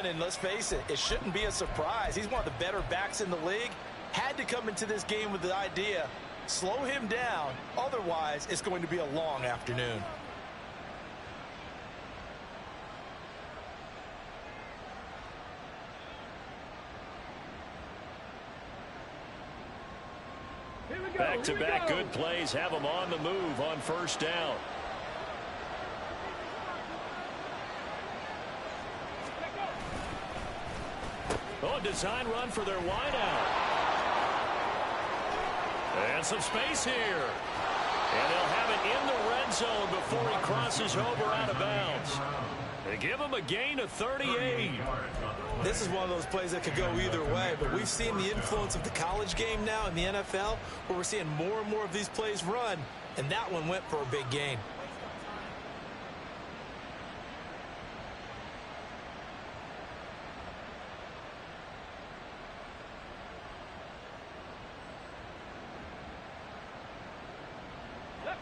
run, and let's face it, it shouldn't be a surprise. He's one of the better backs in the league. Had to come into this game with the idea, slow him down, otherwise it's going to be a long afternoon. Back-to-back good plays have him on the move on first down. Oh, design run for their wideout. And some space here. And they'll have it in the red zone before he crosses over out of bounds. They give him a gain of 38. This is one of those plays that could go either way, but we've seen the influence of the college game now in the NFL, where we're seeing more and more of these plays run, and that one went for a big gain.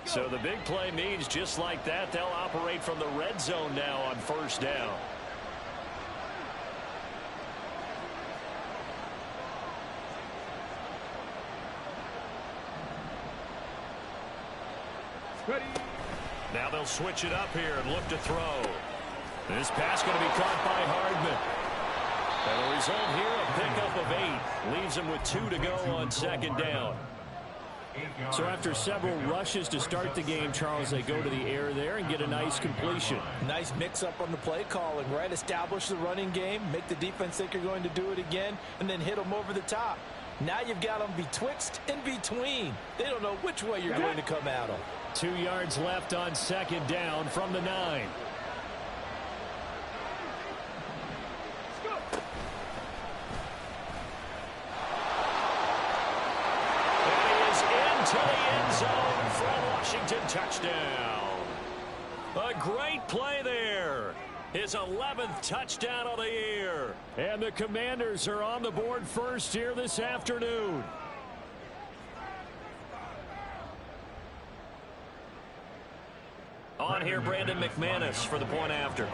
So the big play means just like that, they'll operate from the red zone now on first down. Ready. Now they'll switch it up here and look to throw. This pass going to be caught by Hardman. And the result here, a pickup of 8. Leaves him with 2 to go on second down. So after several rushes to start the game, Charles, they go to the air there and get a nice completion. Nice mix-up on the play calling, right? Establish the running game, make the defense think you're going to do it again, and then hit them over the top. Now you've got them betwixt and between. They don't know which way you're going to come at them. 2 yards left on second down from the 9. To the end zone for a Washington touchdown. A great play there. His 11th touchdown of the year. And the Commanders are on the board first here this afternoon. On here, Brandon McManus for the point after.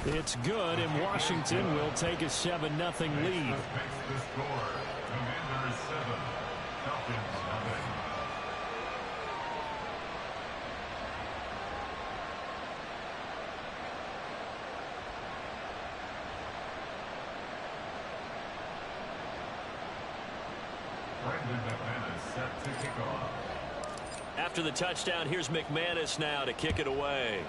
It's good, and Washington will take a 7-0 lead. After the touchdown, here's McManus now to kick it away.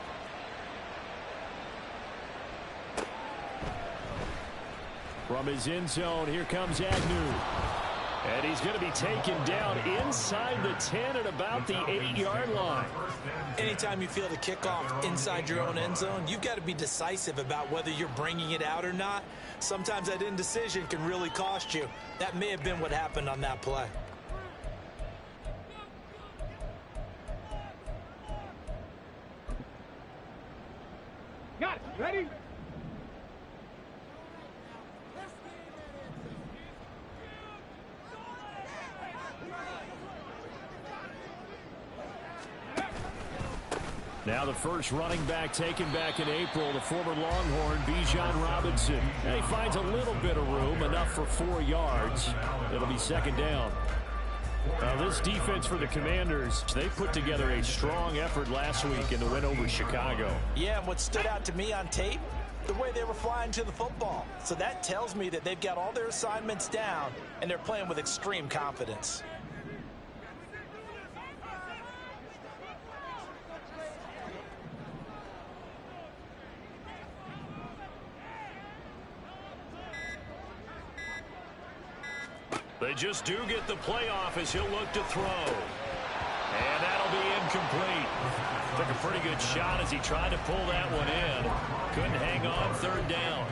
From his end zone, here comes Agnew. And he's going to be taken down inside the 10 at about the 8-yard line. Anytime you feel the kickoff inside your own end zone, you've got to be decisive about whether you're bringing it out or not. Sometimes that indecision can really cost you. That may have been what happened on that play. Got it. Ready? Now the first running back taken back in April, the former Longhorn, Bijan Robinson. And he finds a little bit of room, enough for 4 yards. It'll be second down. Now this defense for the Commanders, they put together a strong effort last week in the win over Chicago. Yeah, and what stood out to me on tape, the way they were flying to the football. So that tells me that they've got all their assignments down, and they're playing with extreme confidence. They just do get the playoff as he'll look to throw. And that'll be incomplete. Took a pretty good shot as he tried to pull that one in. Couldn't hang on third down.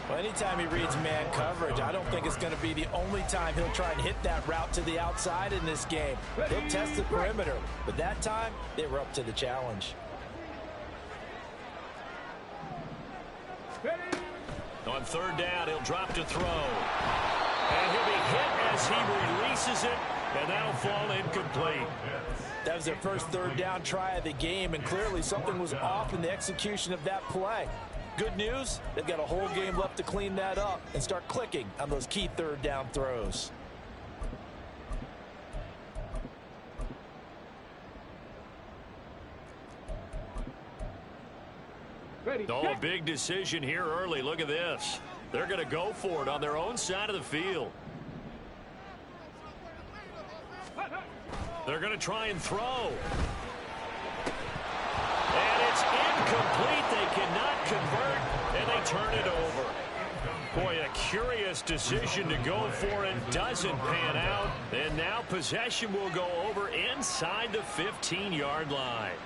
Well, anytime he reads man coverage, I don't think it's going to be the only time he'll try and hit that route to the outside in this game. He'll test the perimeter, but that time they were up to the challenge. On third down, he'll drop to throw. And he'll be hit as he releases it And that'll fall incomplete. That was their first third down try of the game, and clearly something was off in the execution of that play. Good news, they've got a whole game left to clean that up and start clicking on those key third down throws. Oh, a big decision here early. Look at this. They're going to go for it on their own side of the field. They're going to try and throw. And it's incomplete. They cannot convert, and they turn it over. Boy, a curious decision to go for it. Doesn't pan out. And now possession will go over inside the 15-yard line.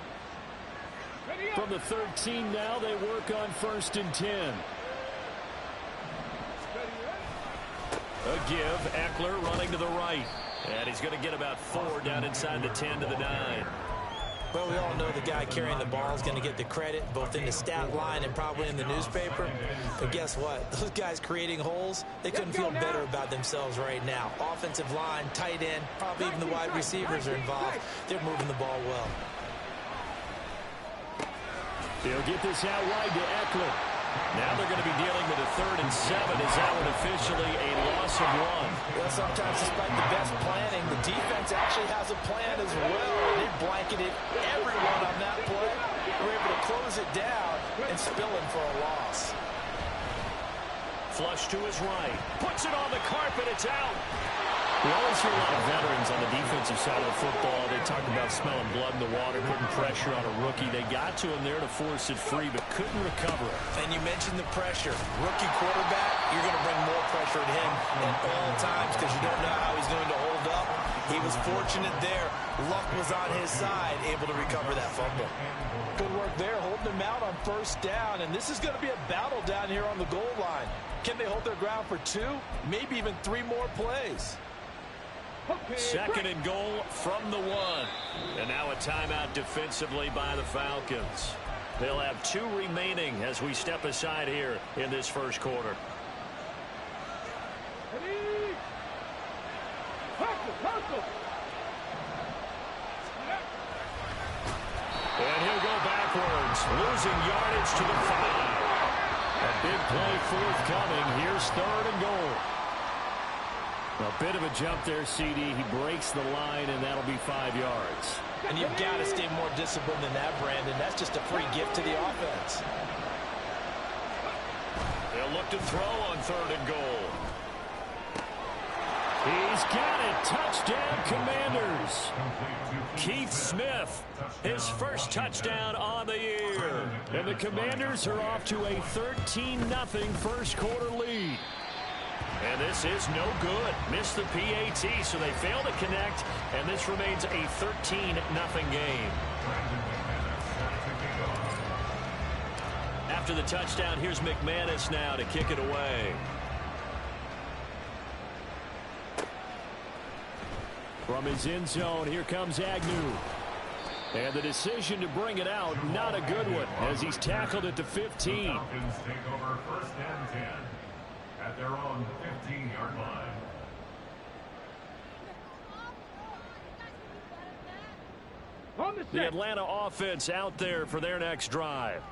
From the 13 now, they work on 1st and 10. A give. Eckler running to the right. And he's going to get about 4 down inside the 10 to the 9. Well, we all know the guy carrying the ball is going to get the credit, both in the stat line and probably in the newspaper. But guess what? Those guys creating holes, they couldn't feel better about themselves right now. Offensive line, tight end, probably even the wide receivers are involved. They're moving the ball well. They'll get this out wide to Eckler. Now they're going to be dealing with a 3rd and 7. Is that one officially a loss of 1? Well, sometimes despite the best planning, the defense actually has a plan as well. They blanketed everyone on that play. They were able to close it down and spill it for a loss. Flush to his right. Puts it on the carpet. It's out. We always hear a lot of veterans on the defensive side of the football. They talk about smelling blood in the water, putting pressure on a rookie. They got to him there to force it free, but couldn't recover it. And you mentioned the pressure. Rookie quarterback, you're going to bring more pressure at him at all times because you don't know how he's going to hold up. He was fortunate there. Luck was on his side, able to recover that fumble. Good work there, holding him out on 1st down, and this is going to be a battle down here on the goal line. Can they hold their ground for 2, maybe even 3 more plays? 2nd and goal from the 1. And now a timeout defensively by the Falcons. They'll have 2 remaining as we step aside here in this first quarter. And he'll go backwards, losing yardage to the 5. A big play forthcoming. Here's 3rd and goal. A bit of a jump there, CD. He breaks the line, and that'll be 5 yards. And you've got to stay more disciplined than that, Brandon. That's just a free gift to the offense. They'll look to throw on 3rd and goal. He's got it. Touchdown, Commanders. Keith Smith, his first touchdown on the year. And the Commanders are off to a 13-0 first quarter lead. And this is no good. Missed the PAT, so they fail to connect, and this remains a 13-0 game. After the touchdown, here's McManus now to kick it away. From his end zone, here comes Agnew. And the decision to bring it out, not a good one, as he's tackled at the 15. Falcons take over 1st and 10 at their own 15-yard line. The Atlanta offense out there for their next drive.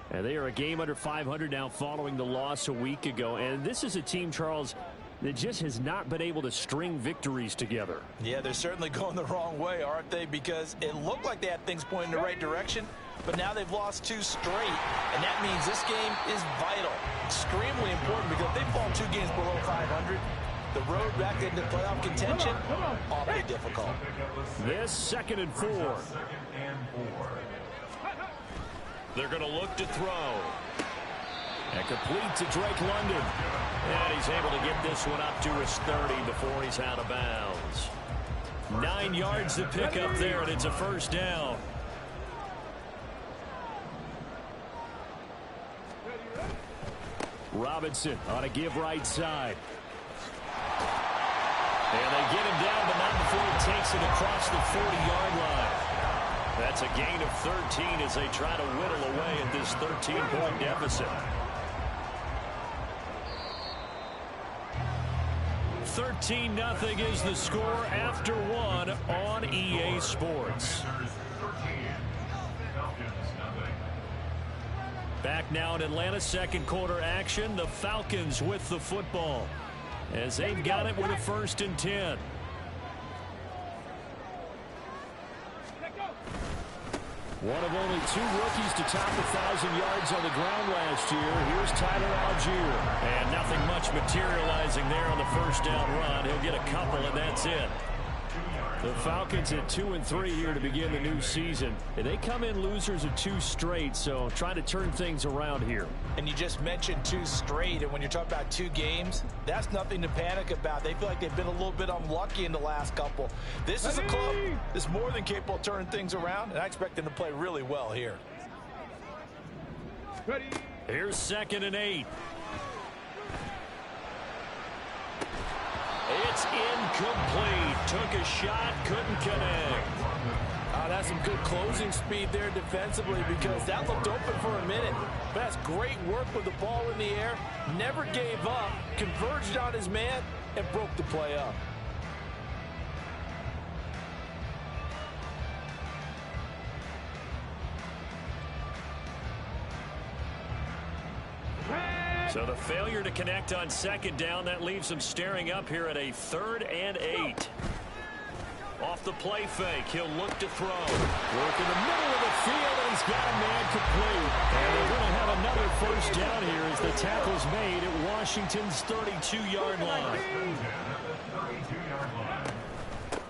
And they are a game under 500 now following the loss a week ago. And this is a team, Charles, that just has not been able to string victories together. Yeah, they're certainly going the wrong way, aren't they? Because it looked like they had things pointing in the right direction, but now they've lost 2 straight. And that means this game is vital, extremely important, because if they fall 2 games below 500, the road back into playoff contention, awfully difficult. This 2nd and 4. They're going to look to throw. And complete to Drake London. And he's able to get this one up to his 30 before he's out of bounds. 9 yards to pick up there, and it's a 1st down. Robinson on a give right side. And they get him down, but not before he takes it across the 40-yard line. That's a gain of 13 as they try to whittle away at this 13-point deficit. 13-0 is the score after one on EA Sports. Back now in Atlanta, second quarter action. The Falcons with the football as they've got it with a 1st and 10. One of only 2 rookies to top 1,000 yards on the ground last year. Here's Tyler Algier. And nothing much materializing there on the first down run. He'll get a couple, and that's it. The Falcons at 2-3 here to begin the new season. And they come in losers of 2 straight, so trying to turn things around here. And you just mentioned 2 straight, and when you're talking about 2 games, that's nothing to panic about. They feel like they've been a little bit unlucky in the last couple. This is a club that's more than capable of turning things around, and I expect them to play really well here. Here's 2nd and 8. It's incomplete. Took a shot, couldn't connect. That's some good closing speed there defensively because that looked open for a minute. But that's great work with the ball in the air. Never gave up, converged on his man, and broke the play up. So the failure to connect on 2nd down, that leaves them staring up here at a 3rd and 8. Off the play fake, he'll look to throw. Work in the middle of the field, and he's got a man complete. And they're going to have another 1st down here as the tackle's made at Washington's 32-yard line.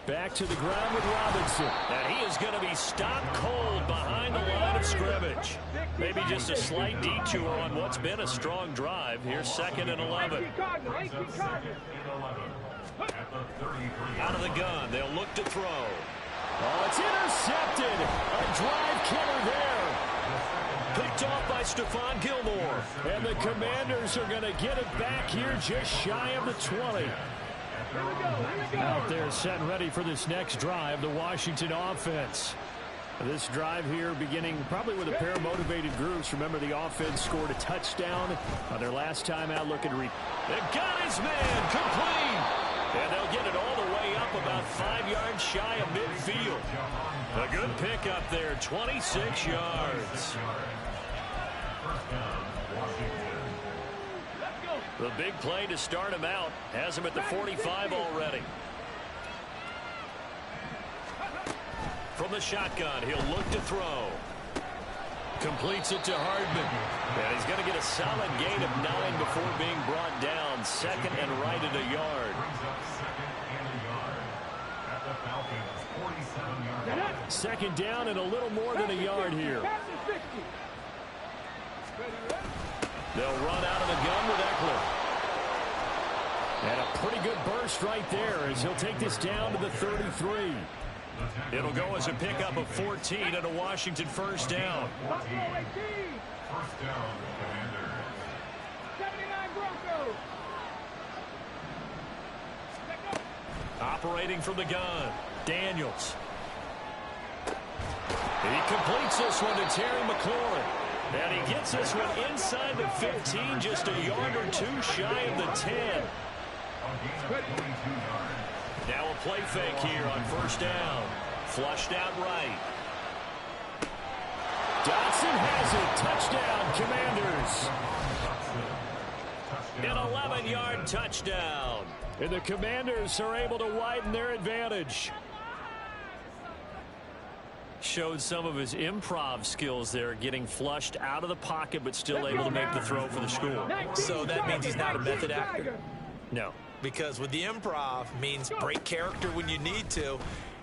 Back to the ground with Robinson. And he is going to be stopped cold behind the line of scrimmage. Maybe just a slight detour on what's been a strong drive. Here's 2nd and 11. Out of the gun, they'll look to throw. Oh, it's intercepted. A drive killer there. Picked off by Stephon Gilmore. And the Commanders are going to get it back here just shy of the 20. Out there set and ready for this next drive, the Washington offense. This drive here beginning probably with a pair of motivated groups. Remember, the offense scored a touchdown on their last time out. Looking they've got his man complete. And they'll get it all the way up about 5 yards shy of midfield. A good pickup there, 26 yards. The big play to start him out has him at the 45 already. From the shotgun, he'll look to throw. Completes it to Hardman. And he's going to get a solid gain of 9 before being brought down. 2nd and right at a yard. 2nd down and a little more than a yard here. They'll run out of the gun with Eckler. And a pretty good burst right there as he'll take this down to the 33. It'll go as a pickup of 14 and a Washington 1st down. First down, Commanders. 79 Broncos. Operating from the gun, Daniels. He completes this one to Terry McLaurin. And he gets this one inside the 15, just a yard or 2 shy of the 10. Now a play fake here on 1st down. Flushed out right. Dotson has it. Touchdown, Commanders. An 11-yard touchdown. And the Commanders are able to widen their advantage. Showed some of his improv skills there, getting flushed out of the pocket, but still able to make the throw for the score. So that means he's not a method actor? No. Because with the improv means break character when you need to.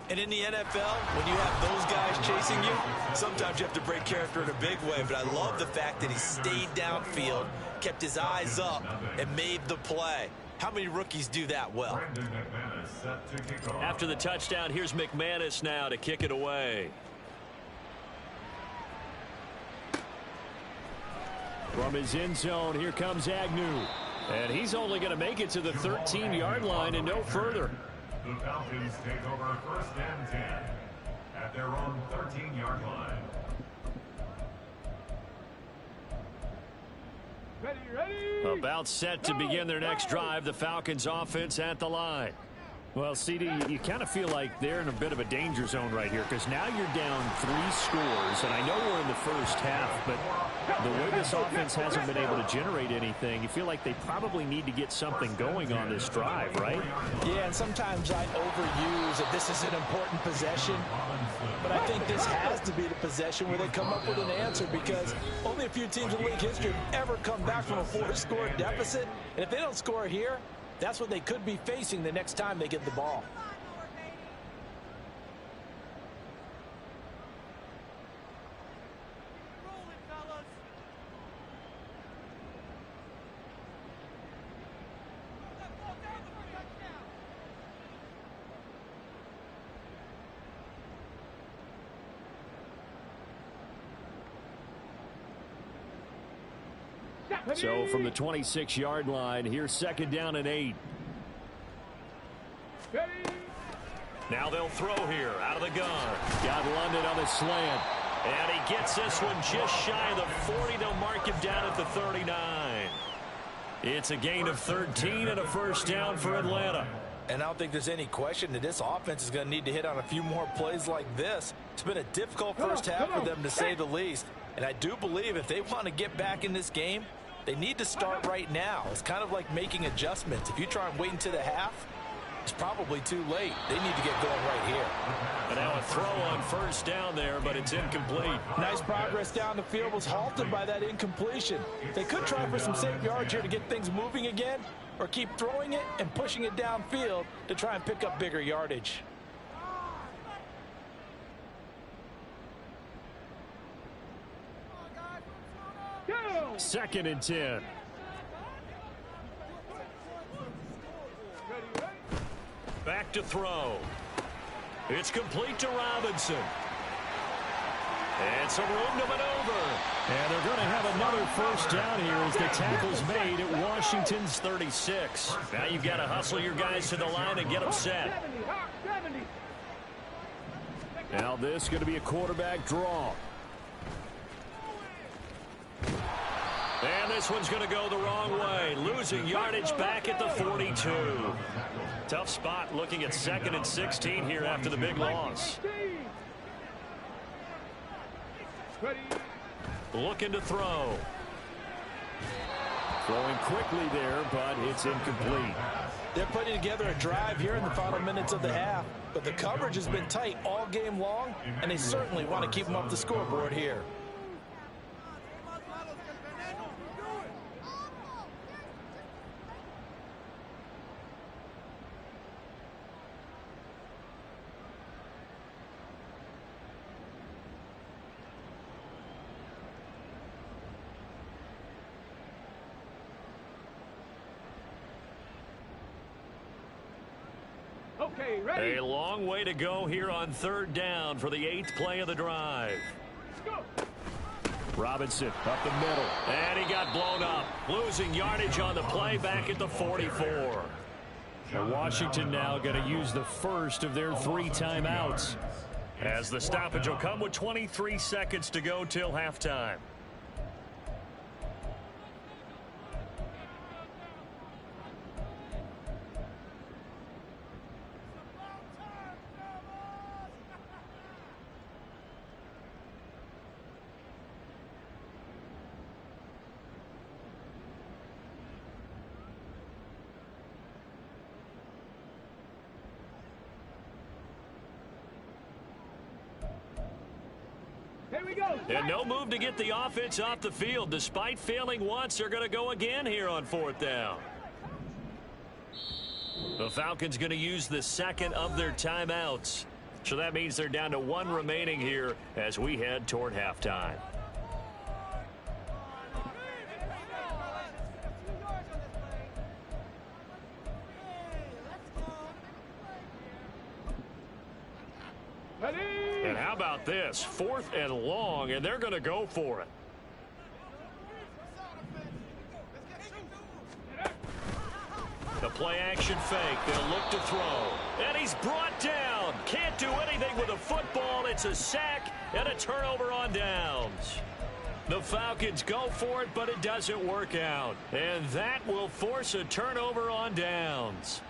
And in the NFL, when you have those guys chasing you, sometimes you have to break character in a big way. But I love the fact that he stayed downfield, kept his eyes up, and made the play. How many rookies do that well? After the touchdown, here's McManus now to kick it away. From his end zone, here comes Agnew. And he's only going to make it to the 13-yard line and no further. The Falcons take over 1st and 10 at their own 13-yard line. About set to begin their next drive, the Falcons offense at the line. Well, CD, you kind of feel like they're in a bit of a danger zone right here because now you're down 3 scores, and I know we're in the first half, but the way this offense hasn't been able to generate anything, you feel like they probably need to get something going on this drive, right? Yeah, and sometimes I overuse that this is an important possession, but I think this has to be the possession where they come up with an answer because only a few teams in league history have ever come back from a 4-score deficit, and if they don't score here, that's what they could be facing the next time they get the ball. So from the 26-yard line, here's 2nd down and 8. Now they'll throw here out of the gun. Got London on the slant. And he gets this one just shy of the 40. They'll mark him down at the 39. It's a gain of 13 and a first down for Atlanta. And I don't think there's any question that this offense is going to need to hit on a few more plays like this. It's been a difficult first half for them, to say the least. And I do believe if they want to get back in this game, they need to start right now. It's kind of like making adjustments. If you try and wait until the half, it's probably too late. They need to get going right here. And now a throw on first down there, but it's incomplete. Nice progress down the field was halted by that incompletion. They could try for some safe yards here to get things moving again, or keep throwing it and pushing it downfield to try and pick up bigger yardage. Second and 10. Back to throw. It's complete to Robinson. And some room to maneuver. And they're going to have another first down here as the tackle's made at Washington's 36. Now you've got to hustle your guys to the line and get them set. Now this is going to be a quarterback draw. And this one's going to go the wrong way. Losing yardage back at the 42. Tough spot looking at 2nd and 16 here after the big loss. Looking to throw. Throwing quickly there, but it's incomplete. They're putting together a drive here in the final minutes of the half, but the coverage has been tight all game long, and they certainly want to keep them up the scoreboard here. Okay, ready? A long way to go here on 3rd down for the 8th play of the drive. Robinson up the middle. And he got blown up. Losing yardage on the play back at the 44. And Washington now going to use the first of their 3 timeouts. As the stoppage will come with 23 seconds to go till halftime. Here we go. And no move to get the offense off the field. Despite failing once, they're going to go again here on 4th down. The Falcons going to use the 2nd of their timeouts. So that means they're down to 1 remaining here as we head toward halftime. And how about this? 4th and long, and they're going to go for it. The play action fake. They'll look to throw. And he's brought down. Can't do anything with a football. It's a sack and a turnover on downs. The Falcons go for it, but it doesn't work out. And that will force a turnover on downs.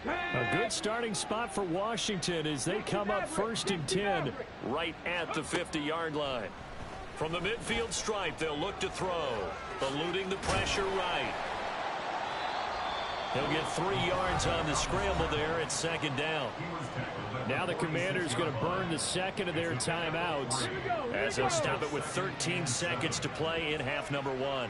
A good starting spot for Washington as they come up 1st and 10 right at the 50-yard line. From the midfield stripe, they'll look to throw. Eluding the pressure right. He'll get 3 yards on the scramble there at 2nd down. Now the Commanders going to burn the second of their timeouts as they'll stop it with 13 seconds to play in half number 1.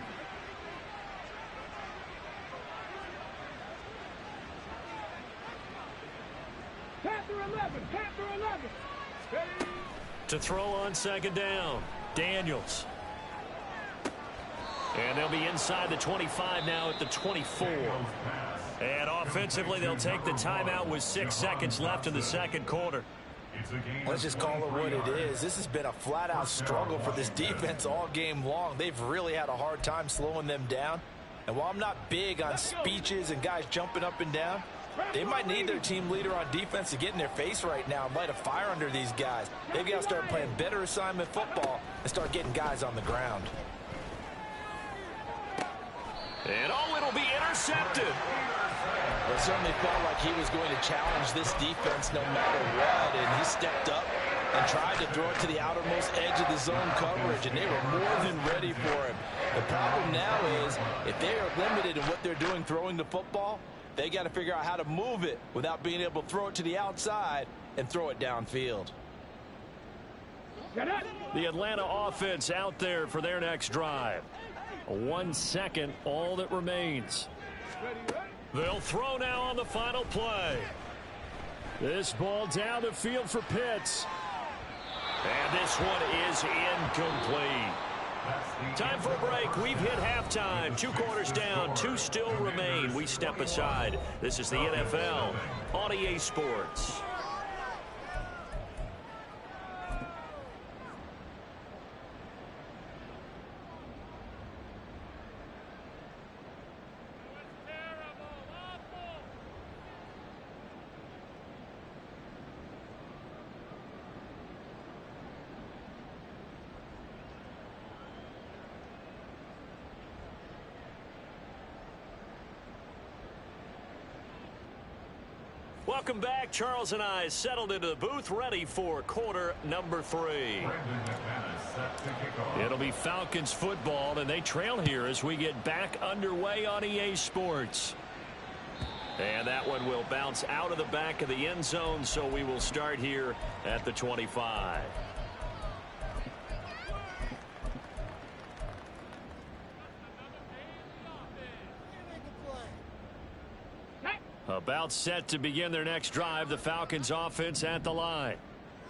To throw on 2nd down, Daniels. And they'll be inside the 25 now at the 24. And offensively, they'll take the timeout with 6 seconds left in the 2nd quarter. Let's just call it what it is. This has been a flat-out struggle for this defense all game long. They've really had a hard time slowing them down. And while I'm not big on speeches and guys jumping up and down, they might need their team leader on defense to get in their face right now and light a fire under these guys. They've got to start playing better assignment football and start getting guys on the ground. And it'll be intercepted. It certainly felt like he was going to challenge this defense no matter what, and he stepped up and tried to throw it to the outermost edge of the zone coverage, and they were more than ready for him. The problem now is if they are limited in what they're doing throwing the football, they got to figure out how to move it without being able to throw it to the outside and throw it downfield. The Atlanta offense out there for their next drive. 1 second, all that remains. They'll throw now on the final play. This ball down the field for Pitts. And this one is incomplete. Time for a break. We've hit halftime. 2 quarters down. 2 still remain. We step aside. This is the NFL on EA Sports. Welcome back. Charles and I settled into the booth ready for quarter number 3. It'll be Falcons football, and they trail here as we get back underway on EA Sports. And that one will bounce out of the back of the end zone, so we will start here at the 25. About set to begin their next drive, the Falcons offense at the line.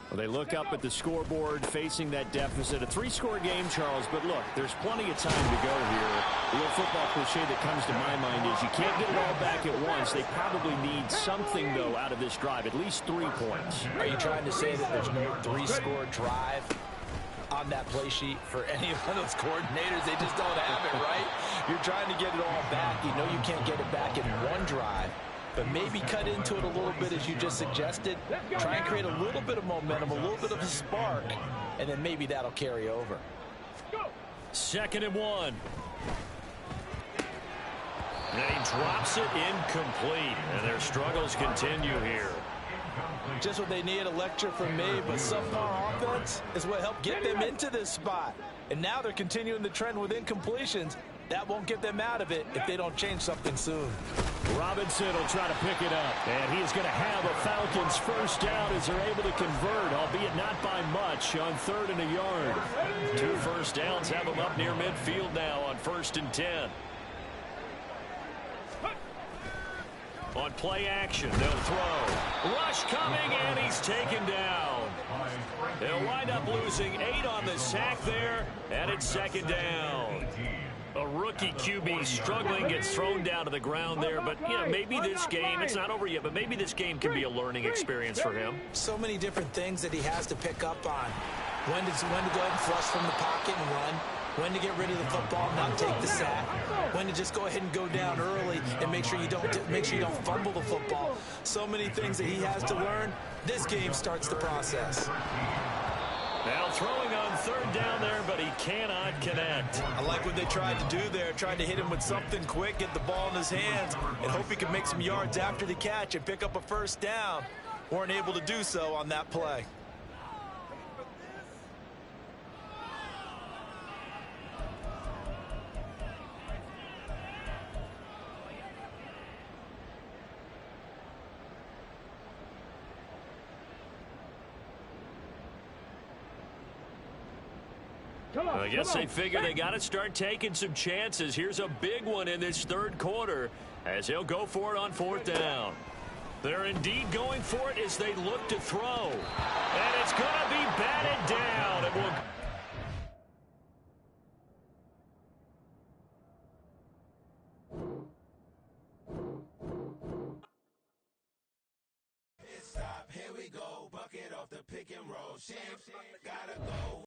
Well, they look up at the scoreboard facing that deficit. A 3-score game, Charles, but look, there's plenty of time to go here. The old football cliche that comes to my mind is you can't get it all back at once. They probably need something, though, out of this drive, at least 3 points. Are you trying to say that there's no 3-score drive on that play sheet for any of those coordinators? They just don't have it, right? You're trying to get it all back. You know you can't get it back in one drive. But maybe cut into it a little bit as you just suggested. Try and create a little bit of momentum, a little bit of a spark, and then maybe that'll carry over. 2nd and 1. And he drops it incomplete, and their struggles continue here. Just what they need, a lecture from me, but subpar offense is what helped get them into this spot. And now they're continuing the trend with incompletions. That won't get them out of it if they don't change something soon. Robinson will try to pick it up. And he's going to have a Falcons first down as they're able to convert, albeit not by much, on 3rd and a yard. 2 first downs have them up near midfield now on 1st and 10. On play action, they'll throw. Rush coming, and he's taken down. They'll wind up losing 8 on the sack there, and it's 2nd down. A rookie QB struggling, gets thrown down to the ground there. But, you know, maybe this game, it's not over yet, but maybe this game can be a learning experience for him. So many different things that he has to pick up on. When to go ahead and flush from the pocket and run. When to get rid of the football and not take the sack. When to just go ahead and go down early and make sure you don't fumble the football. So many things that he has to learn. This game starts the process. Now throwing on 3rd down there, but cannot connect. I like what they tried to do there, tried to hit him with something quick, get the ball in his hands, and hope he can make some yards after the catch and pick up a first down. Weren't able to do so on that play. I guess they figure they got to start taking some chances. Here's a big one in this third quarter as he'll go for it on fourth down. They're indeed going for it as they look to throw. And it's going to be batted down. It will... Stop, here we go, bucket off the pick and roll. Champs, gotta go.